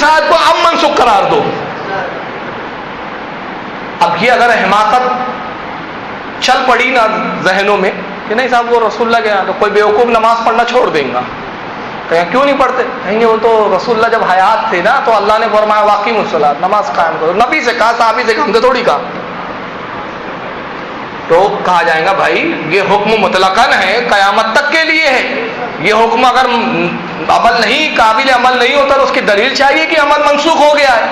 اس آیت کو اب منسوخ قرار دو. اب یہ اگر حماقت چل پڑی نا ذہنوں میں کہ نہیں صاحب وہ رسول اللہ کے تو کوئی بیوقوف نماز پڑھنا چھوڑ دیں گا. کہیں کیوں نہیں پڑھتے؟ کہیں گے وہ تو رسول اللہ جب حیات تھے نا تو اللہ نے فرمایا واقعی الصلاۃ، نماز قائم کرو. نبی سے کہا، صحابی سے کہا، ہم نے تھوڑی کہا. تو کہا جائے گا بھائی یہ حکم مطلقاً ہے، قیامت تک کے لیے ہے. یہ حکم اگر عمل نہیں، قابل عمل نہیں ہوتا تو اس کی دلیل چاہیے کہ عمل منسوخ ہو گیا ہے.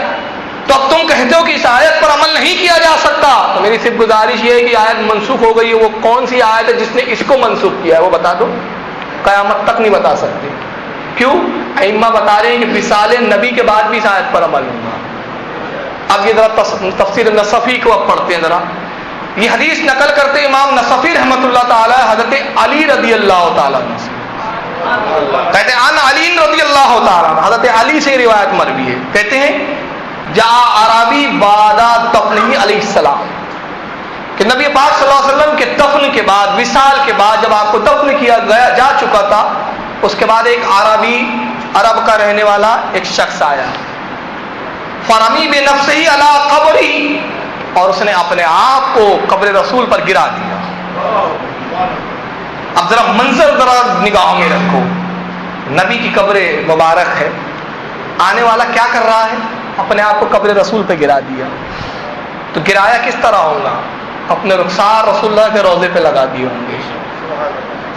تو اب تم کہتے ہو کہ اس آیت پر عمل نہیں کیا جا سکتا، تو میری صرف گزارش یہ ہے کہ آیت منسوخ ہو گئی ہے. وہ کون سی آیت ہے جس نے اس کو منسوخ کیا ہے وہ بتا دو. قیامت تک نہیں بتا سکتے. کیوں؟ ائمہ بتا رہے ہیں کہ وصال نبی کے بعد بھی اس آیت پر عمل ہوگا. اب یہ ذرا تفسیر نصفی کو اب پڑھتے ہیں. ذرا یہ حدیث نقل کرتے امام نصفی رحمۃ اللہ تعالی حضرت علی رضی اللہ تعالیٰ عنہ سے. کہتے ہیں ان علی رضی اللہ تعالیٰ عنہ، حضرت علی سے روایت مروی ہے. کہتے ہیں جاء اعرابی بعد دفنہ علیہ السلام، کہ نبی پاک صلی اللہ علیہ وسلم کے دفن کے بعد، وصال کے بعد جب آپ کو دفن کیا گیا جا چکا تھا، اس کے بعد ایک عربی، عرب کا رہنے والا ایک شخص آیا. فرمی بنفسہ علی قبری، اور اس نے اپنے آپ کو قبر رسول پر گرا دیا. اب ذرا منظر ذرا نگاہوں میں رکھو. نبی کی قبر مبارک ہے، آنے والا کیا کر رہا ہے؟ اپنے آپ کو قبر رسول پہ گرا دیا. تو گرایا کس طرح ہوگا؟ اپنے رخسار رسول اللہ کے روضے پہ لگا دیے ہوں گے،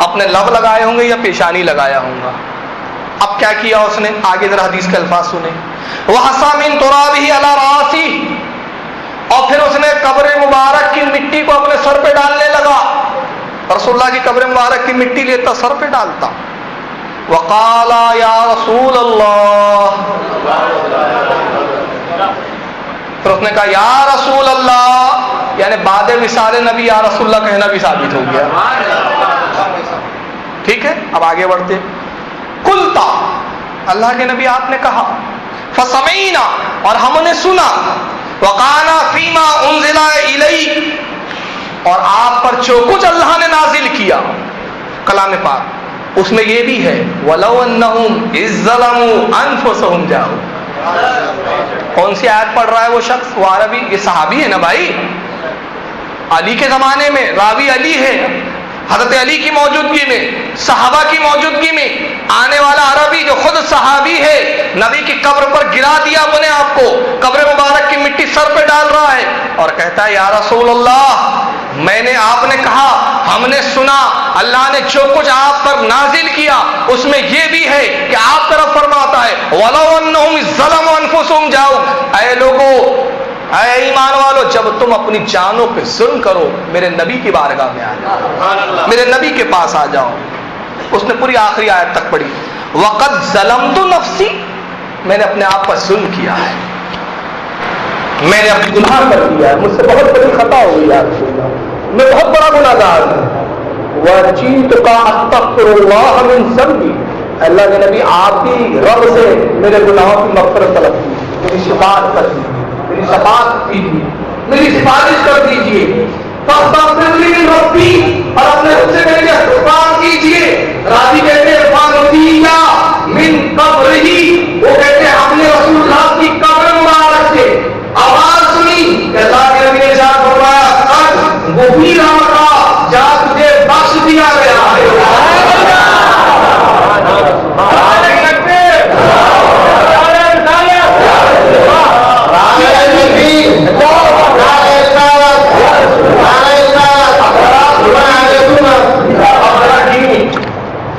اپنے لب لگائے ہوں گے یا پیشانی لگایا ہوگا. اب کیا کیا اس نے؟ آگے ذرا حدیث کے الفاظ سنیں. وَحَصَى مِن تُرَابِهِ عَلَى رَأْسِهِ، اور پھر اس نے قبر مبارک کی مٹی کو اپنے سر پہ ڈالنے لگا. رسول اللہ کی قبر مبارک کی مٹی لیتا، سر پہ ڈالتا. وَقَالَ يَا رَسُولَ اللَّهِ، پھر اس نے کہا یا رسول اللہ، یعنی بعد وصال نبی یا رسول اللہ کہنا بھی ثابت ہو گیا. ٹھیک ہے، اب آگے بڑھتے. قلتا، اللہ کے نبی آپ نے کہا. فسمعنا، اور ہم نے سنا. وقانا فیما انزل الیک، اور آپ پر جو کچھ اللہ نے نازل کیا کلام پاک، اس میں یہ بھی ہے وَلَوْ أَنَّهُمْ إِذْ ظَلَمُوا أَنفُسَهُمْ جَاءُوا. کون سی آیت پڑھ رہا ہے وہ شخص؟ وہ عربی، یہ صحابی ہے نا بھائی، علی کے زمانے میں راوی علی ہے. حضرت علی کی موجودگی میں، صحابہ کی موجودگی میں آنے والا عربی جو خود صحابی ہے، نبی کی قبر پر گرا دیا اپنے آپ کو، قبر مبارک کی مٹی سر پہ ڈال رہا ہے اور کہتا ہے یا رسول اللہ، میں نے، آپ نے کہا، ہم نے سنا، اللہ نے جو کچھ آپ پر نازل کیا اس میں یہ بھی ہے کہ آپ طرف فرماتا ہے وَلَوْ أَنَّهُمْ ظَلَمُوا أَنفُسَهُمْ جَاءُوا. اے لوگو، اے ایمان والو، جب تم اپنی جانوں پہ ظلم کرو میرے نبی کی بارگاہ میں آ جاؤ، میرے نبی کے پاس آ جاؤ. اس نے پوری آخری آیت تک پڑھی. وَقَدْ ظَلَمْتُ نَفْسِي، میں نے اپنے آپ پر ظلم کیا ہے، میں نے اپنی گناہ کر دیا ہے، مجھ سے بہت بڑی خطا ہو گئی ہے، میں بہت بڑا گناہ گار ہوں. وَجِئْتُكَ أَسْتَغْفِرُ اللَّهَ مِنْ ذَنْبِي، اللہ کے نبی آپ کی رب سے میرے گناہوں کی مغفرت طلب کی، میری شفاعت کر دیجیے، میری شفاعت کیجیے، میری سفارش کر دیجیے. فاستغفر لی من ربی، اور اپنے رب سے میرے لیے استغفار کیجیے. راضی کہتے ہیں فانوتینا من قبرہ، وہ کہتے ہیں ہم نے رسول اللہ کی قبر مبارک سے آواز سنی کہ اللہ کے نبی نے ارشاد فرمایا قد غفر لک، جا تجھے بخش دیا گیا ہے.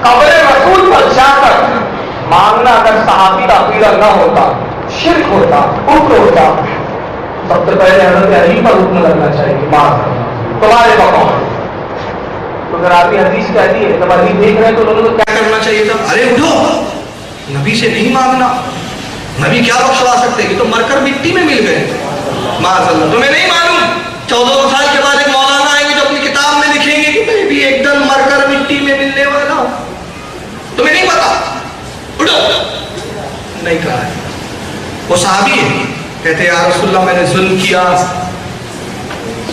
قبر رسول پر جا کر مانگنا اگر صحابی کا عقیدہ نہ ہوتا، شرک ہوتا، کفر ہوتا، سب سے پہلے حضرت علی پر حکم لگنا چاہیے مار تمہارے مقام. تو اگر آپ حدیث کہتی ہے جب علی دیکھ رہے ہیں تو لوگوں کو کیا کرنا چاہیے تھا؟ ارے اٹھو، نبی سے نہیں مانگنا، نبی کیا بخشوا سکتے، کہ تو مر کر مٹی میں مل گئے. معاذ اللہ، تمہیں نہیں معلوم 14 سال کے بعد ایک مولانا آئیں گے جو اپنی کتاب میں لکھیں گے کہ میں بھی ایک دم مر کر مٹی میں ملنے والا ہوں، تمہیں نہیں پتا، اٹھو. نہیں کہا ہے. وہ صحابی ہے، کہتے یا رسول اللہ میں نے ظلم کیا،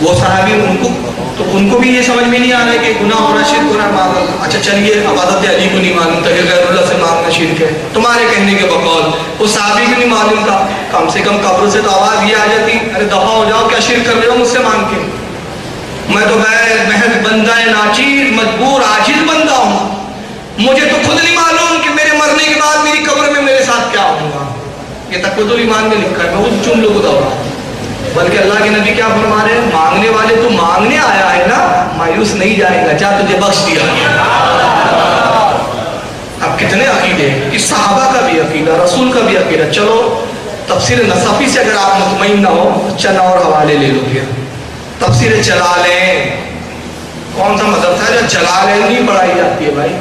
وہ صحابی ان کو بھی یہ سمجھ میں نہیں آ رہا ہے کہ گناہ ہو رہا ہے، شرک ہو رہا ہے، معاذ اچھا چلیے اب حضرت علی کو نہیں معلوم تھا کہ غیر اللہ سے مانگنا شرک ہے، تمہارے کہنے کے بقول اس صحابی کو نہیں معلوم تھا، کم سے کم قبر سے تو آواز یہ آ جاتی ارے دفع ہو جاؤ، کیا شرک کر رہے ہو مجھ سے مانگ کے، میں تو محض بندہ ناچیز مجبور عاجز بندہ ہوں، مجھے تو خود نہیں معلوم کہ میرے مرنے کے بعد میری قبر میں میرے ساتھ کیا ہوگا، یہ تقویۃ الایمان میں لکھا ہے، میں اس جملوں کو دوہراؤں۔ بلکہ اللہ کے نبی کیا فرما رہے ہیں، مانگنے والے تو مانگنے آیا ہے نا، مایوس نہیں جائے گا، جا تجھے بخش دیا گیا۔ اب کتنے عقیدے، اس صحابہ کا بھی عقیدہ، رسول کا بھی عقیدہ۔ چلو تفسیر نصفی سے اگر آپ مطمئن نہ ہو چند اور حوالے لے لو گے، تفسیر جلالین، کون سا مدرسہ ہے جو جلالین نہیں پڑھائی جاتی ہے بھائی،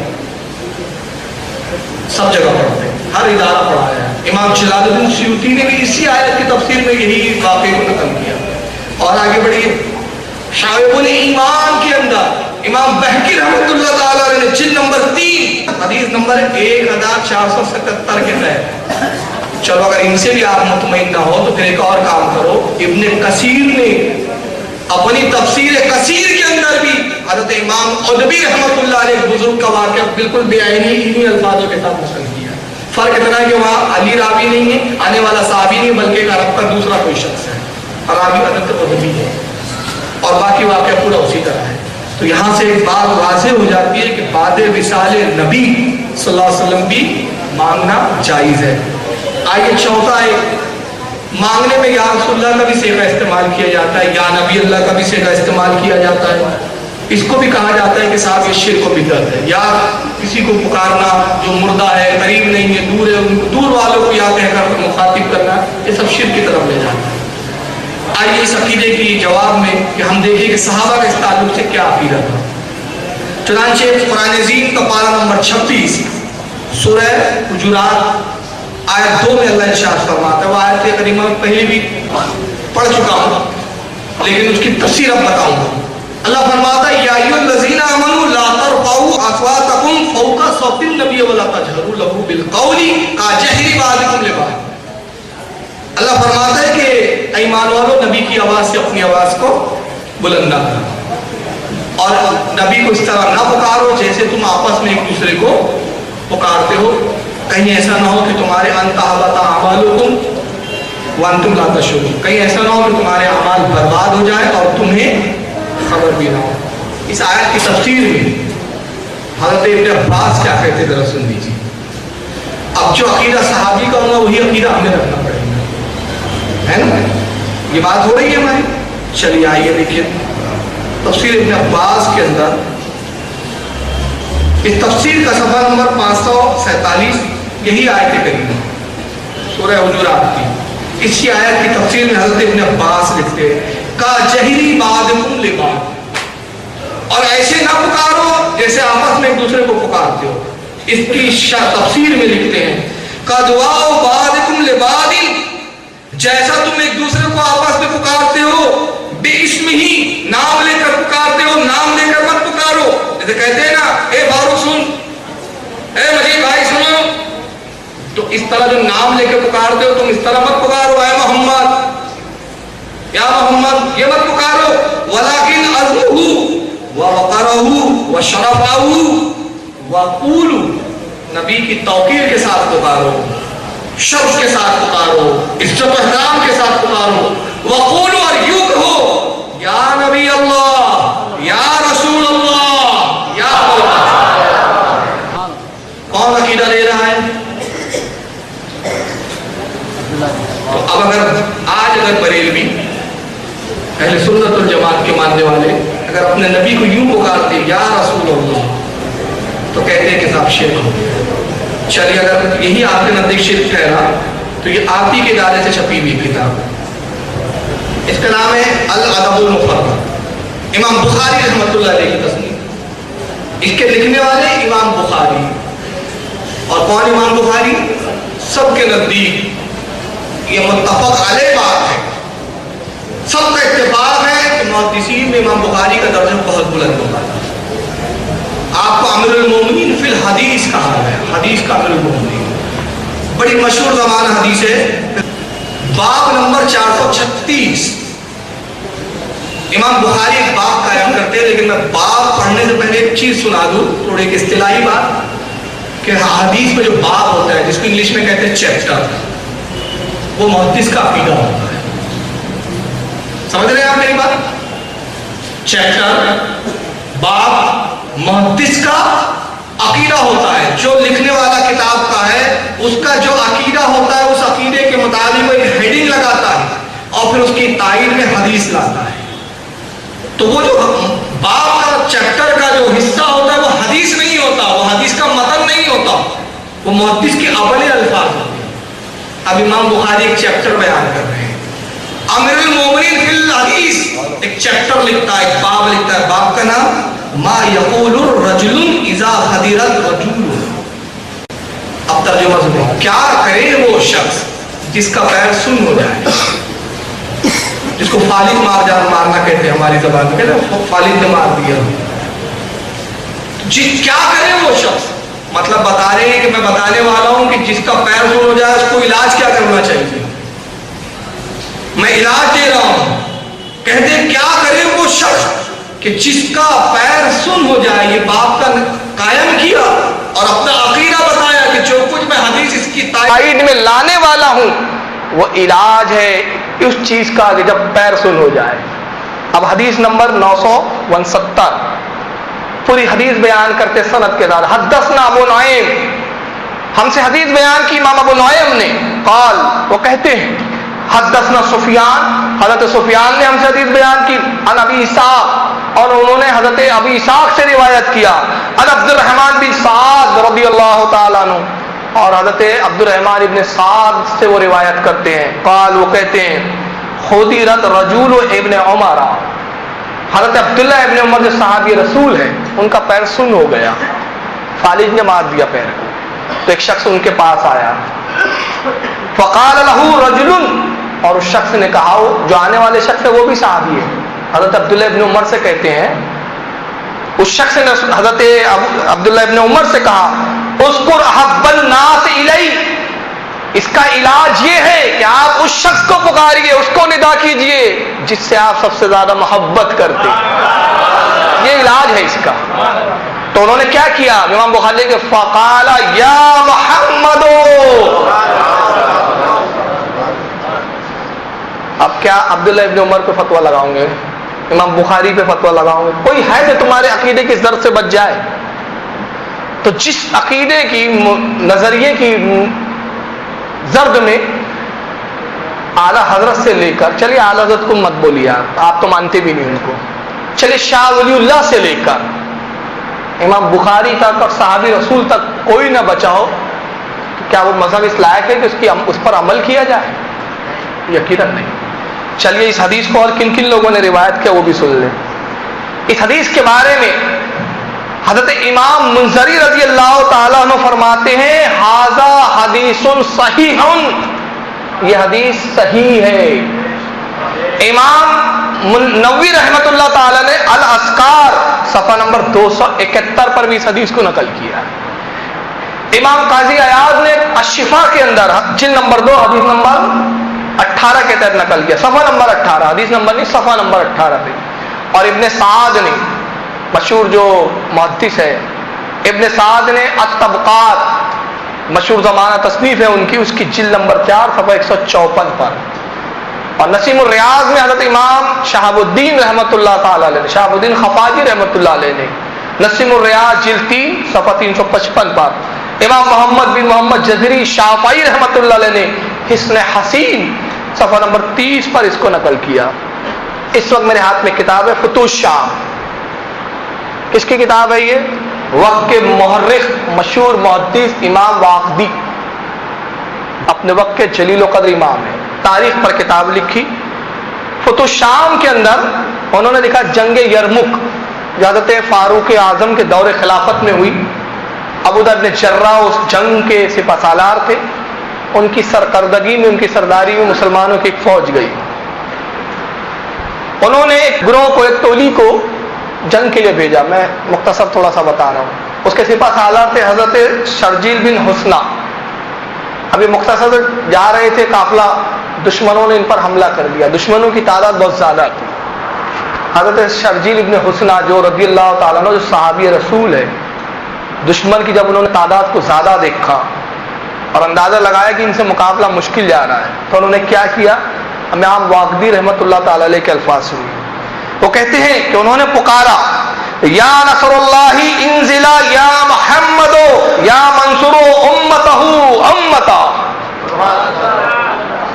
سب جگہ پڑھتے ہیں، ہر ادارہ پڑھایا ہے۔ امام جلال الدین سیوطی نے بھی اسی آیت کی تفسیر میں یہی واقعے کو نقل کیا۔ اور آگے بڑھیے، شعب الایمان کے اندر امام بہقی رحمۃ اللہ تعالیٰ نے جلد نمبر 3 حدیث نمبر 1477 کے تحت، چلو اگر ان سے بھی آپ مطمئن نہ ہو تو پھر ایک اور کام کرو، ابن کثیر نے اپنی تفسیر کثیر کے اندر بھی حضرت امام قرطبی رحمۃ اللہ علیہ بزرگ کا واقعہ بالکل بے عینی انہی الفاظوں کے ساتھ نقل کیا۔ فرق اتنا ہے کہ وہاں علی راوی نہیں ہے، آنے والا صحابی نہیں، بلکہ ایک عرب کا دوسرا کوئی شخص ہے، راوی حضرت قرطبی ہے، اور باقی واقعہ پورا اسی طرح ہے۔ تو یہاں سے ایک بات واضح ہو جاتی ہے کہ بعد وصال نبی صلی اللہ علیہ وسلم بھی مانگنا جائز ہے۔ آئیے چوتھا ہے، مانگنے میں یا رسول اللہ کا بھی صیغہ استعمال کیا جاتا ہے، یا نبی اللہ کا بھی صیغہ استعمال کیا جاتا ہے۔ اس کو بھی کہا جاتا ہے کہ صاحب یہ شرک و بدعت ہے، یا کسی کو پکارنا جو مردہ ہے، قریب نہیں ہے، دور ہے، ان دور والوں کو یا کہہ کر مخاطب کرنا، یہ سب شرک کی طرف لے جاتا ہے۔ آئیے اس عقیدے کی جواب میں کہ ہم دیکھیں کہ صحابہ کے اس تعلق سے کیا عقیدہ تھا۔ چنانچہ قرآن عظیم کا پارہ نمبر 36 سورہ حجرات آیت 2 میں اللہ ارشاد فرماتا ہے، وہ آیت کریمہ میں پہلے بھی پڑھ چکا ہوں لیکن اس کی تفسیر اب بتاؤں گا۔ اللہ فرماتا ہے یا ایھا الذین آمنوا لا ترفعوا اصواتکم فوق صوت النبی ولا تجہروا له بالقول کجہر بعضکم لبعض۔ اللہ فرماتا ہے کہ ایمان والو نبی کی آواز سے اپنی آواز کو بلند نہ کرو، اور نبی کو اس طرح نہ پکارو جیسے تم آپس میں ایک دوسرے کو پکارتے ہو، کہیں ایسا نہ ہو کہ تمہارے ان تحبط اعمالکم وانتم لا تشعرون، کہیں ایسا نہ ہو کہ تمہارے اعمال برباد ہو جائے اور تمہیں خبر بھی نہ ہو۔ اس آیت کی تفسیر میں حضرت ابن عباس کیا کہتے ذرا سن لیجیے۔ اب جو عقیدہ صحابی کا ہوگا وہی عقیدہ ہمیں رکھنا پڑے گا، ہے نا؟ یہ بات ہو رہی ہے ہماری۔ چلیے آئیے دیکھیے تفسیر ابن عباس کے اندر اس تفسیر کا صفحہ نمبر 547 یہی آیت کریمہ سورہ حجرات کی، اسی آیت کی تفسیر میں حضرت ابن عباس لکھتے ہیں کا جہری بعضکم لبعض، اور ایسے نہ پکارو جیسے آپس میں ایک دوسرے کو پکارتے ہو۔ اس کی تفسیر میں لکھتے ہیں کا دعاء بعضکم لبعض، جیسا تم ایک دوسرے کو آپس میں پکارتے ہو بے اسم ہی، نام لے کر پکارتے ہو، نام لے کر مت پکارو، جیسے کہتے ہیں نا اے فاروق سن، اے مجید بھائی سنو، تو اس طرح جو نام لے کے پکارتے ہو تم اس طرح مت پکارو، اے محمد یا محمد، یہ مت پکارو، ولیکن عظمہ ووقرہ وشرفہ وقولوا، نبی کی توقیر کے ساتھ پکارو، شرف کے ساتھ پکارو، عزت و احترام کے ساتھ پکارو، وقولوا، اور یوں کہو یا نبی اللہ، یا رسول اللہ، یا کون عقیدہ لے رہا ہے؟ تو اب اگر بریلوی اہل سنت والجماعت کے ماننے والے اگر اپنے نبی کو یوں پکارتے یا رسول اللہ تو کہتے ہیں کہ صاحب شرک ہو گیا۔ چلیے اگر یہی آپ کے نزدیک شرک ٹھہرا تو یہ آپ ہی کے ادارے سے چھپی ہوئی کتاب ہے، اس کا نام ہے الادب المفرد، امام بخاری رحمۃ اللہ علیہ کی تصنیف، اس کے لکھنے والے امام بخاری، اور کون امام بخاری؟ سب کے نزدیک یہ متفق علیہ بات ہے، سب کا اتفاق ہے کہ محدثین میں امام بخاری کا درجہ بہت بلند ہوتا ہے۔ آپ کو امیر المومنین فی الحدیث کہا ہے، حدیث کا امیر المومنین، بڑی مشہور زمانہ حدیث ہے۔ باب نمبر 436 امام بخاری ایک باب قائم کرتے ہیں، لیکن میں باب پڑھنے سے پہلے ایک چیز سنا دوں، تھوڑی ایک اصطلاحی بات، کہ حدیث میں جو باب ہوتا ہے جس کو انگلش میں کہتے ہیں چیپٹر، وہ محدث کا عقیدہ ہوتا ہے. سمجھ رہے ہیں آپ میری بات؟ چیپٹر، باب محدث کا عقیدہ ہوتا ہے. جو لکھنے والا کتاب کا ہے اس کا جو عقیدہ ہوتا ہے، اس عقیدے کے مطابق وہ ایک ہیڈنگ لگاتا ہے اور پھر اس کی تائید میں حدیث لاتا ہے. تو وہ جو باب کا چیپٹر کا جو حصہ ہوتا ہے وہ حدیث نہیں ہوتا، وہ حدیث کا متن نہیں ہوتا، وہ محدث کے اول الفاظ ہوتے ہیں. اب امام بخاری ایک چیپٹر بیان کر رہے ہیں. امیر المومنین فی الحدیث ایک چیپٹر لکھتا ہے، ایک باب لکھتا ہے. باب کا نام ما یقول الرجل اذا حضر الرجل. اب ترجمہ سنیں، کیا کرے وہ شخص جس کا پیر سن ہو جائے، جس کو فالد مارنا کہتے ہیں ہماری زبان میں، فالد نے مار دیا. کیا کرے وہ شخص، مطلب بتا رہے ہیں کہ میں بتانے والا ہوں کہ جس کا پیر سن ہو جائے اس کو علاج کیا کرنا چاہیے. میں علاج دے رہا ہوں. کہتے ہیں کیا کرے وہ شخص کہ جس کا پیر سن ہو جائے. یہ باپ کا قائم کیا اور اپنا عقیدہ بتایا کہ جو کچھ میں حدیث اس کی تائید میں لانے والا ہوں وہ علاج ہے اس چیز کا کہ جب پیر سن ہو جائے. اب حدیث نمبر 969 پوری حدیث بیان کرتے سند کے ساتھ. حدثنا ابو نعیم، ہم سے حدیث بیان کی امام ابو نعیم نے. قال، وہ کہتے ہیں حدثنا سفیان، حضرت سفیان نے ہم سے حدیث بیان کی. عن ابی اسحاق، اور انہوں نے حضرت ابی اسحاق سے روایت کیا. عن عبد الرحمن بن سعد رضی اللہ تعالیٰ عنہ، اور حضرت عبد الرحمن ابن سعد سے وہ روایت کرتے ہیں. قال، وہ کہتے ہیں خدرت رجول ابن عمر، حضرت عبداللہ ابن عمر جو صحابی رسول ہیں ان کا پیر سن ہو گیا، فالج نے مار دیا پیر کو. تو ایک شخص ان کے پاس آیا. فقال له رجل، اور اس شخص نے کہا، جو آنے والے شخص ہے وہ بھی صحابی ہے. حضرت عبداللہ ابن عمر سے کہتے ہیں، اس شخص نے حضرت عبداللہ ابن عمر سے کہا اذکر احب الناس الی، اس کا علاج یہ ہے کہ آپ اس شخص کو پکاریے، اس کو ندا کیجئے جس سے آپ سب سے زیادہ محبت کرتے. یہ علاج ہے اس کا. تو انہوں نے کیا کیا؟ امام بخاری کے فقال یا محمد. اب کیا عبداللہ ابن عمر پہ فتویٰ لگاؤں گے، امام بخاری پہ فتویٰ لگاؤں گے؟ کوئی ہے جو تمہارے عقیدے کی زرد سے بچ جائے؟ تو جس عقیدے کی نظریے کی زرد میں اعلیٰ حضرت سے لے کر، چلیے اعلیٰ حضرت کو مت بولیے آپ تو مانتے بھی نہیں ان کو، چلیے شاہ ولی اللہ سے لے کر امام بخاری تک اور صحابی رسول تک کوئی نہ بچا ہو، کیا وہ مذہب اس لائق ہے کہ اس پر عمل کیا جائے؟ یقیناً نہیں. چلیے اس حدیث کو اور کن کن لوگوں نے روایت کیا وہ بھی سن لیں. اس حدیث کے بارے میں حضرت امام منذری رضی اللہ تعالیٰ عنہ فرماتے ہیں ھذا حدیث صحیح، یہ حدیث صحیح ہے. امام نووی رحمۃ اللہ تعالیٰ نے الاذکار صفحہ نمبر 271 پر بھی اس حدیث کو نقل کیا. امام قاضی عیاض نے الشفا کے اندر جلد نمبر 2 حدیث نمبر 18 کے تحت نقل کیا، صفحہ نمبر 18، حدیث نمبر نہیں، صفحہ نمبر 18 پہ. اور ابن سعد نے، مشہور جو محدث ہے ابن سعد نے الطبقات، مشہور زمانہ تصنیف ہے ان کی، اس کی جلد نمبر 4 صفحہ 154 پر. اور نسیم الریاض میں حضرت امام شہاب الدین رحمۃ اللہ تعالی علیہ، شہاب الدین خفاجی رحمۃ اللہ علیہ نے نسیم الریاض جلد 3 صفحہ 355 پر. امام محمد بن محمد جزری شافعی رحمۃ اللہ علیہ نے حسن حسین صفحہ نمبر 30 پر اس کو نقل کیا. اس وقت میرے ہاتھ میں کتاب ہے فتوح الشام. کس کی کتاب ہے یہ؟ وقت کے محرخ مشہور محدث امام واقدی، اپنے وقت کے جلیل و قدر امام ہے، تاریخ پر کتاب لکھی. فتوح الشام کے اندر انہوں نے لکھا جنگ یرمک جو حضرت فاروق اعظم کے دور خلافت میں ہوئی. ابو ذر بن جرہ اس جنگ کے سپہ سالار تھے. ان کی سرکردگی میں، ان کی سرداری میں مسلمانوں کی ایک فوج گئی. انہوں نے ایک گروہ کو، ایک ٹولی کو جنگ کے لیے بھیجا. میں مختصر تھوڑا سا بتا رہا ہوں. اس کے سپہ سالار تھے حضرت شرجیل بن حسنہ. ابھی مختصر جا رہے تھے قافلہ، دشمنوں نے ان پر حملہ کر دیا. دشمنوں کی تعداد بہت زیادہ تھی. حضرت شرجیل ابن حسنہ جو رضی اللہ تعالیٰ عنہ جو صحابی رسول ہے، دشمن کی جب انہوں نے تعداد کو زیادہ دیکھا اور اندازہ لگایا کہ ان سے مقابلہ مشکل جا رہا ہے، تو انہوں نے کیا کیا؟ امام واقدی رحمۃ اللہ تعالی علیہ کے الفاظ سنیے. وہ کہتے ہیں کہ انہوں نے پکارا یا نصر اللہ انزلا یا محمد یا منصور امتہ امتا.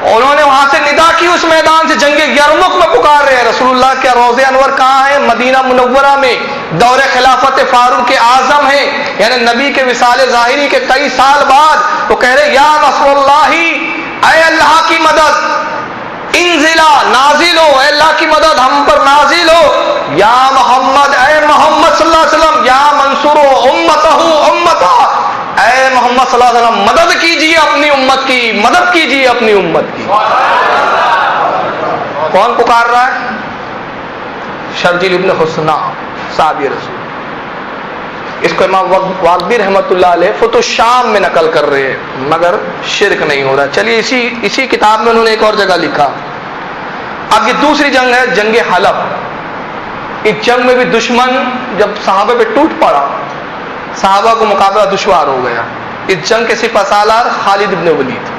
انہوں نے وہاں سے ندا کی، اس میدان سے جنگ یرمک میں پکار رہے ہیں. رسول اللہ کے روضہ انور کہاں ہے؟ مدینہ منورہ میں، دور خلافت فاروق اعظم ہے، یعنی نبی کے وصال ظاہری کے کئی سال بعد وہ کہہ رہے یا نصر اللہ، اے اللہ کی مدد، انزلا نازل ہو، اے اللہ کی مدد ہم پر نازل ہو، یا محمد، اے محمد صلی اللہ علیہ وسلم، یا منصور امتہ امتا، اے محمد صلی اللہ علیہ وسلم مدد کیجیے اپنی امت کی، مدد کیجیے اپنی امت کی. کون پکار رہا ہے؟ شرجیل ابن حسنہ صحابی رسول. اس کو امام واقدی رحمۃ اللہ علیہ فتح الشام میں نقل کر رہے ہیں، مگر شرک نہیں ہو رہا. چلیے اسی کتاب میں انہوں نے ایک اور جگہ لکھا. اب یہ دوسری جنگ ہے، جنگ حلب. اس جنگ میں بھی دشمن جب صحابہ پہ ٹوٹ پڑا، صحابہ کو مقابلہ دشوار ہو گیا. اس جنگ کے سپہ سالار خالد ابن ولید.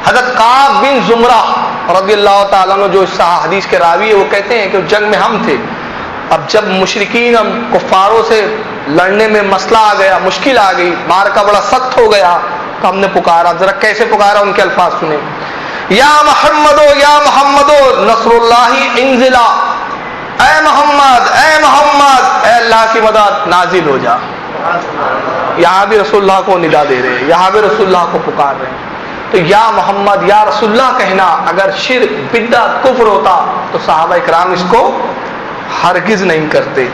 حضرت کعب بن زمرہ رضی اللہ تعالیٰ عنہ جو اس حدیث کے راوی ہے، وہ کہتے ہیں کہ جنگ میں ہم تھے. اب جب مشرکین اور کفاروں سے لڑنے میں مسئلہ آ گیا، مشکل آ گئی، مارکا بڑا سخت ہو گیا، تو ہم نے پکارا. ذرا کیسے پکارا ان کے الفاظ سنیں. یا محمد یا محمد نصر اللہ انزلا، اے محمد اے محمد، اے اللہ کی مدد نازل ہو جا. یہاں بھی رسول اللہ کو ندا دے رہے ہیں، یہاں بھی رسول اللہ کو پکار رہے ہیں. تو یا محمد یا رسول اللہ کہنا اگر شرک بدعت کفر ہوتا تو صحابہ کرام اس کو ہرگز نہیں کرتے.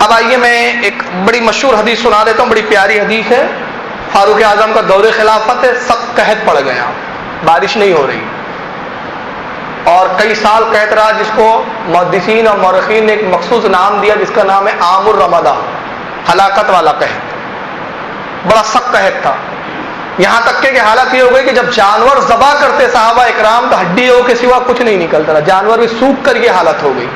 اب آئیے میں ایک بڑی مشہور حدیث سنا دیتا ہوں، بڑی پیاری حدیث ہے. فاروق اعظم کا دور خلافت ہے، سخت قحط پڑ گیا، بارش نہیں ہو رہی اور کئی سال قحط رہا، جس کو محدثین اور مورخین نے ایک مخصوص نام دیا جس کا نام ہے عام الرمدہ، ہلاکت والا قحط. بڑا سخت قحط تھا، یہاں تک کہ حالت یہ ہو گئی کہ جب جانور ذبح کرتے صحابہ اکرام تو ہڈیوں کے سوا کچھ نہیں نکلتا تھا، جانور بھی سوکھ کر یہ حالت ہو گئی.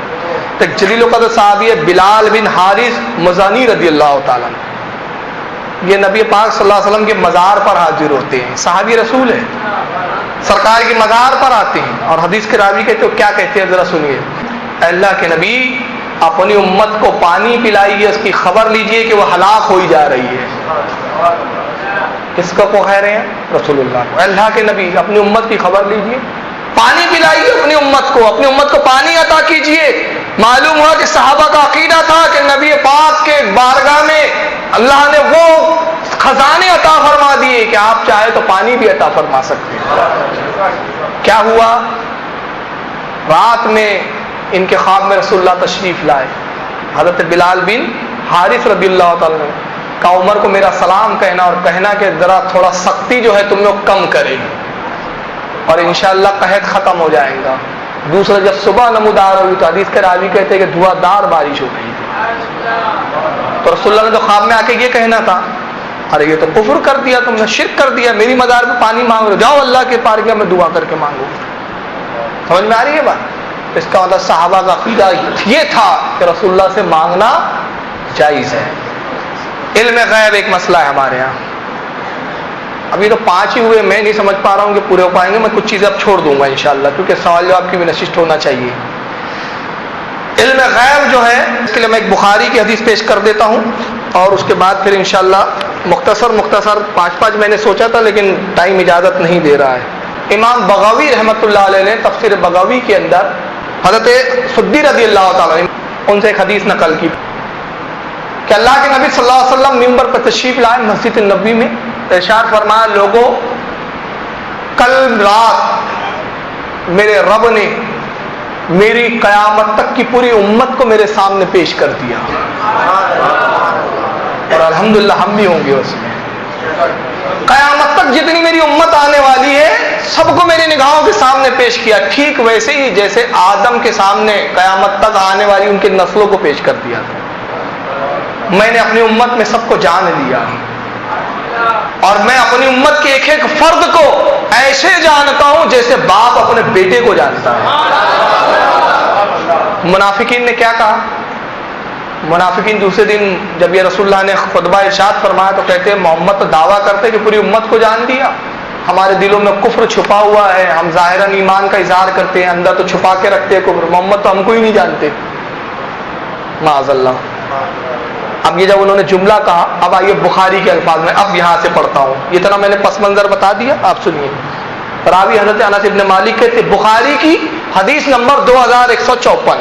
تو ایک جلیل القدر صحابی ہے بلال بن حارث مزانی رضی اللہ تعالیٰ عنہ، یہ نبی پاک صلی اللہ علیہ وسلم کے مزار پر حاضر ہوتے ہیں، صحابی رسول ہے، سرکار کی مزار پر آتے ہیں اور حدیث کے راوی کہتے ہیں کیا کہتے ہیں ذرا سنیے. اے اللہ کے نبی اپنی امت کو پانی پلائیے، اس کی خبر لیجئے کہ وہ ہلاک ہوئی جا رہی ہے. کس کو کہہ رہے ہیں؟ رسول اللہ کو. اللہ کے نبی اپنی امت کی خبر لیجئے، پانی پلائیے اپنی امت کو پانی عطا کیجئے. معلوم ہوا کہ صحابہ کا عقیدہ تھا کہ نبی پاک کے بارگاہ میں اللہ نے وہ خزانے عطا فرما دیے کہ آپ چاہے تو پانی بھی عطا فرما سکتے ہیں. کیا ہوا؟ رات میں ان کے خواب میں رسول اللہ تشریف لائے. حضرت بلال بن حارث رضی اللہ تعالیٰ عنہ کا عمر کو میرا سلام کہنا اور کہنا کہ ذرا تھوڑا سختی جو ہے تم لوگ کم کرے اور انشاءاللہ قحط ختم ہو جائے گا. دوسرا جب صبح نمودار ہوئی تو حدیث کے راوی کہتے ہیں کہ دھواں دار بارش ہو گئی تھی. تو رسول اللہ نے تو خواب میں آ کے یہ کہنا تھا ارے یہ تو کفر کر دیا تم نے، شرک کر دیا، میری مزار پہ پانی مانگ رہے، جاؤ اللہ کے پارگاہ میں دعا کر کے مانگو. سمجھ میں آ رہی ہے بات؟ اس کا مطلب صحابہ کا عقیدہ یہ تھا کہ رسول اللہ سے مانگنا جائز ہے. علم غیب ایک مسئلہ ہے ہمارے یہاں، ابھی تو 5 ہی ہوئے، میں نہیں سمجھ پا رہا ہوں کہ پورے ہو پائیں گے. میں کچھ چیزیں اب چھوڑ دوں گا انشاءاللہ کیونکہ سوال جواب کی بھی نشست ہونا چاہیے. علم غیب جو ہے اس کے لیے میں ایک بخاری کی حدیث پیش کر دیتا ہوں اور اس کے بعد پھر انشاءاللہ مختصر 5 میں نے سوچا تھا لیکن ٹائم اجازت نہیں دے رہا ہے. امام بغوی رحمۃ اللہ علیہ نے تفسیر بغوی کے اندر حضرت سدی رضی اللہ تعالیٰ عنہ ان سے ایک حدیث نقل کی کہ اللہ کے نبی صلی اللہ علیہ وسلم منبر پر تشریف لائے مسجد النبوی میں، ارشاد فرمایا لوگوں کل رات میرے رب نے میری قیامت تک کی پوری امت کو میرے سامنے پیش کر دیا اور الحمدللہ ہم بھی ہوں گے اس میں. قیامت تک جتنی میری امت آنے والی ہے سب کو میری نگاہوں کے سامنے پیش کیا، ٹھیک ویسے ہی جیسے آدم کے سامنے قیامت تک آنے والی ان کی نسلوں کو پیش کر دیا تھا. میں نے اپنی امت میں سب کو جان لیا اور میں اپنی امت کے ایک ایک فرد کو ایسے جانتا ہوں جیسے باپ اپنے بیٹے کو جانتا ہے. منافقین نے کیا کہا؟ منافقین دوسرے دن جب یہ رسول اللہ نے خطبہ ارشاد فرمایا تو کہتے ہیں محمد تو دعویٰ کرتے کہ پوری امت کو جان دیا، ہمارے دلوں میں کفر چھپا ہوا ہے، ہم ظاہراً ایمان کا اظہار کرتے ہیں، اندر تو چھپا کے رکھتے ہیں کفر، محمد تو ہم کو ہی نہیں جانتے، معاذ اللہ۔ اب یہ جب انہوں نے جملہ کہا، اب آئیے بخاری کے الفاظ میں، اب یہاں سے پڑھتا ہوں، یہ طرح میں نے پس منظر بتا دیا، آپ سنیے۔ راوی حضرت انس ابن مالک کہتے بخاری کی حدیث نمبر 2154،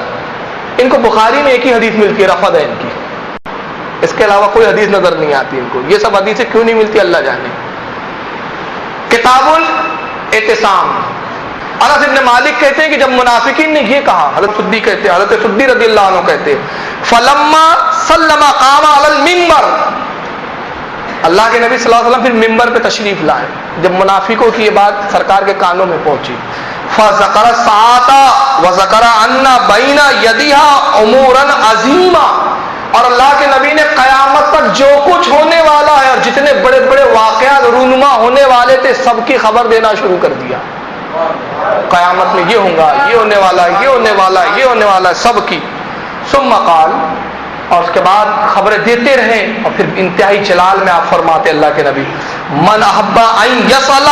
ان کو بخاری میں ایک ہی حدیث ملتی ہے رفع دین کی، اس کے علاوہ کوئی حدیث نظر نہیں آتی ان کو، یہ سب حدیثیں کیوں نہیں ملتی اللہ جانے۔ کتاب الاعتصام، انس ابن مالک کہتے ہیں کہ جب منافقین نے یہ کہا، حضرت سدی کہتے ہیں، حضرت سدی رضی اللہ عنہ کہتے ہیں فلما سلم قام علی المنبر، اللہ کے نبی صلی اللہ علیہ وسلم پھر ممبر پہ تشریف لائے جب منافقوں کی یہ بات سرکار کے کانوں میں پہنچی، فذکر الساعۃ وذکر ان بین یدیھا امورا عظیما، اور اللہ کے نبی نے قیامت تک جو کچھ ہونے والا ہے اور جتنے بڑے بڑے واقعات رونما ہونے والے تھے سب کی خبر دینا شروع کر دیا، قیامت میں یہ ہوگا، یہ ہونے والا ہے، یہ ہونے والا ہے، یہ ہونے والا ہے، سب کی۔ ثم قال، اور اس کے بعد خبریں دیتے رہے، اور پھر انتہائی جلال میں آپ فرماتے اللہ کے نبی من احب ان یسأل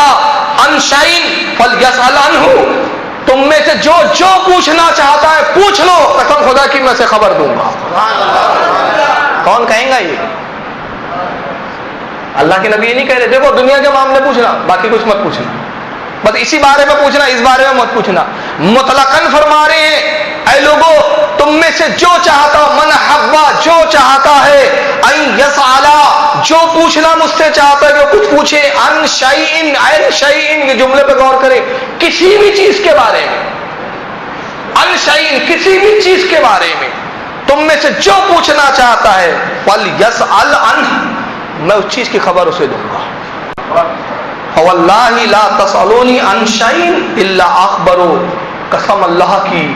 عن شیء فلیسأل عنہ، تم میں سے جو جو پوچھنا چاہتا ہے پوچھ لو، قسم خدا کی میں سے خبر دوں گا۔ کون کہیں گا یہ؟ اللہ کے نبی یہ نہیں کہہ رہے دیکھو دنیا کے معاملے پوچھنا، باقی کچھ مت پوچھنا، بس اسی بارے میں پوچھنا، اس بارے میں مت پوچھنا۔ مطلقاً فرما رہے ہیں اے لوگو تم میں سے جو چاہتا من حبا، جو چاہتا ہے ان یسأل، جو پوچھنا مجھ سے چاہتا ہے کہ کچھ پوچھے، ان شیء، عن شیء، یہ جملے پہ غور کریں، کسی بھی چیز کے بارے میں، ان شیء، کسی بھی چیز کے بارے میں تم میں سے جو پوچھنا چاہتا ہے فلیسأل عنہ، میں اس چیز کی خبر اسے دوں گا۔ فواللہ لا تسألونی عن شیء الا اخبرو، قسم اللہ کی،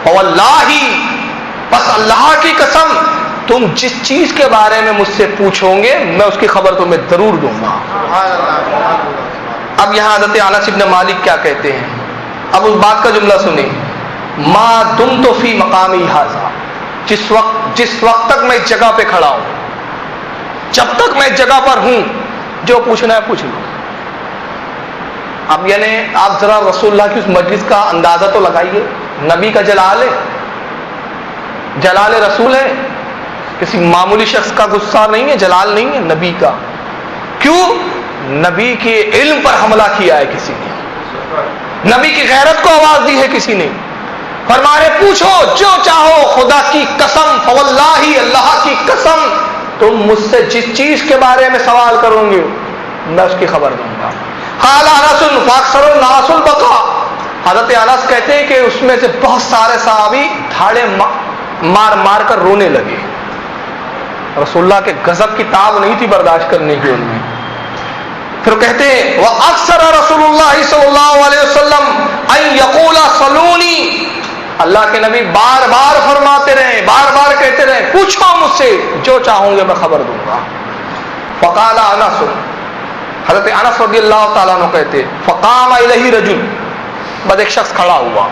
فواللہ، بس اللہ کی قسم، تم جس چیز کے بارے میں مجھ سے پوچھو گے میں اس کی خبر تمہیں ضرور دوں گا۔ اب یہاں حضرت انس بن مالک کیا کہتے ہیں، اب اس بات کا جملہ سنیں، ما دمت فی مقامی ھذا، جس وقت تک میں اس جگہ پہ کھڑا ہوں، جب تک میں اس جگہ پر ہوں جو پوچھنا ہے پوچھ لو۔ اب یعنی آپ ذرا رسول اللہ کی اس مجلس کا اندازہ تو لگائیے، نبی کا جلال ہے، جلال رسول ہے، کسی معمولی شخص کا غصہ نہیں ہے، جلال نہیں ہے، نبی کا۔ کیوں؟ نبی کے علم پر حملہ کیا ہے کسی نے، نبی کی غیرت کو آواز دی ہے کسی نے، فرمانے پوچھو جو چاہو، خدا کی قسم، فواللہ، اللہ کی قسم، تم مجھ سے جس چیز کے بارے میں سوال کرو گے میں اس کی خبر دوں گا۔ قال انس فاکثر الناس البقاء، حضرت انس کہتے ہیں کہ اس میں سے بہت سارے صحابی دھاڑے مار مار کر رونے لگے، رسول اللہ کے غضب کی تاب نہیں تھی برداشت کرنے کی ان میں۔ پھر کہتے ہیں وَأَكْثَرَ رسول اللہ صلی اللہ علیہ وسلم ان یقول صلونی، اللہ کے نبی بار بار فرماتے رہے، بار بار کہتے رہے پوچھو مجھ سے جو چاہوں گے میں خبر دوں گا۔ فقال انس، حضرت انس رضی اللہ تعالیٰ عنہ کہتے فقام الیہ رجل، بس ایک شخص کھڑا ہوا،